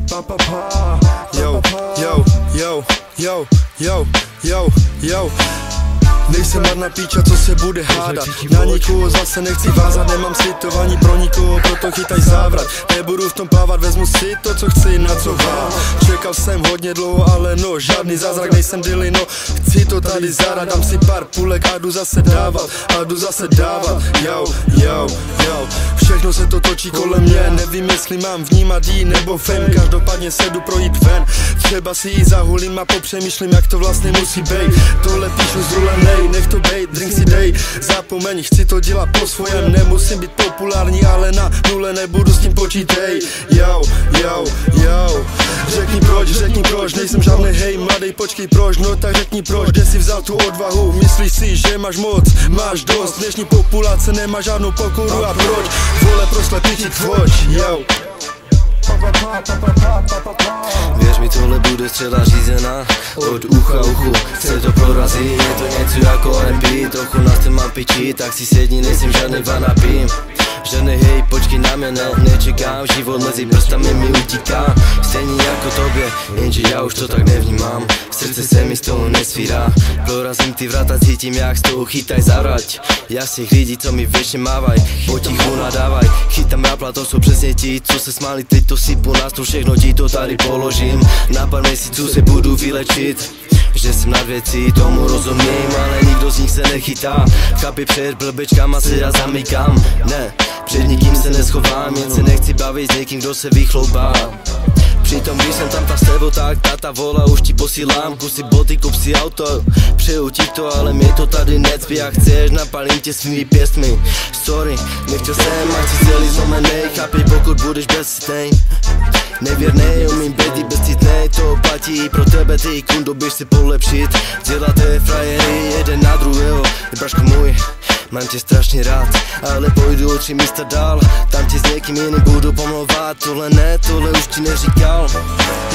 Yo, yo, yo, yo, yo, yo, yo. Nejsem marná píča, co se bude hádat. Na nikoho zase nechci vázat, nemám slitování pro nikoho, proto chytaj závrat. Nebudu v tom plávat, vezmu si to, co chci, na co vám. Čekal jsem hodně dlouho, ale no, žádný zázrak, nejsem Dilly, no. Chci to tady zahrát, dám si pár půlek a jdu zase dávat, yo, yo, yo. Všechno se to točí kolem mě, nevím jestli mám vnímat jí nebo fame. Každopádně se jdu projít ven, třeba si ji zahulím a popřemýšlím, jak to vlastně musí být. Tohle píšu zrulenej, nech to bejt, drink si dej, zapomeň, chci to dělat po svojem. Nemusím být populární, ale na nule nebudu s tím počítej. Yo, yo, yo. Řekni proč, nejsem žádný hej, mladej, počkej proč, no tak řekni proč, kde si vzal tu odvahu, myslíš si, že máš moc, máš dost, dnešní populace nemá žádnou pokoru a proč, vole prosle piči tvoč, yo. Věř mi, tohle bude střela řízená od ucha uchu, chce to prorazit, je to něco jako MP, trochu nás to mám piči, tak si sedni, nejsem žádný vanapím. Žádný hej, počkej na mě, nečekám, život mezi prstami mi utíká, stejně jako tobě, jenže já už to tak nevnímám, srdce se mi z toho nesvírá, prorazím ty vrata, cítím jak z toho chytaj zavrať, já z těch lidí, co mi věčně mávaj, potichu nadávaj, chytám rapla, to jsou přesně ti, co se smáli, teď to sypu na stůl, všechno ti to tady položím, na pár měsíců se budu vylečit. Že jsem nad věcí, tomu rozumím, ale nikdo z nich se nechytá. Chápi před blbečkama se já zamykám, ne, před nikým se neschovám, jen se nechci bavit s někým, kdo se vychloubá. Přitom když jsem tam s tebou, tak táta volá, už ti posílám kusy boty, kup si auto, přeju ti to, ale mě to tady necpí a chceš, napalím tě svými pěstmi. Sorry, nechtěl jsem a chci celý zlomenej, chápi pokud budeš bezcitnej. Nevěrnej, umím být bezcitnej, to platí i pro tebe, ty kundo, běž si polepšit. Děláte frajery jeden na druhého, braško můj, mám tě strašně rád, ale pojdu o 3 místa dál, tam tě s někým jiným budu pomlouvat, tohle ne, tohle už ti neříkal.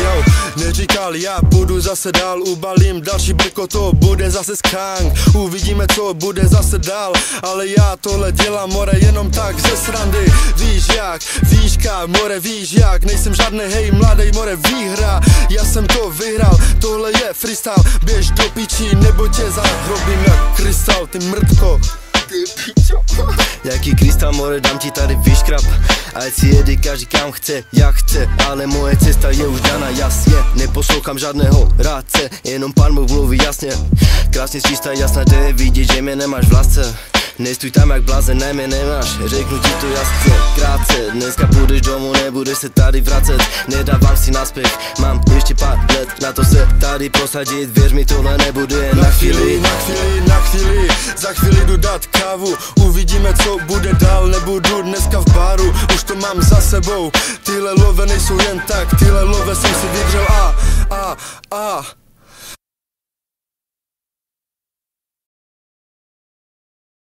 Yo, neříkal, já půjdu zase dál, ubalím další brko, to bude zase skank, uvidíme co bude zase dál, ale já tohle dělám, more, jenom tak ze srandy, víš jak, víš kam, more, víš jak, nejsem žádný hej, mladej, more, výhra, já jsem to vyhrál, tohle je freestyle, běž do piči, nebo tě zahrobím jak krystal, ty mrtko. Jaký krystal, more, dám ti tady vyškrap, ať si jede každý kam chce, jak chce, ale moje cesta je už daná jasně, neposlouchám žádného rádce, jenom pán Bůh mluví jasně, krásně čistá jasná, to je vidět, že mě nemáš v lásce. Nestůj tam jak blázen, ne mě nemáš, řeknu ti to jasně, krátce. Dneska půjdeš domů, nebudeš se tady vracet, nedávám si naspěch, mám ještě pár let na to se tady prosadit, věř mi, tohle nebude jen na chvíli. Za chvíli jdu dát kávu, uvidíme co bude dál, nebudu dneska v baru, už to mám za sebou, tyhle love nejsou jen tak, tyhle love jsem si vydřel a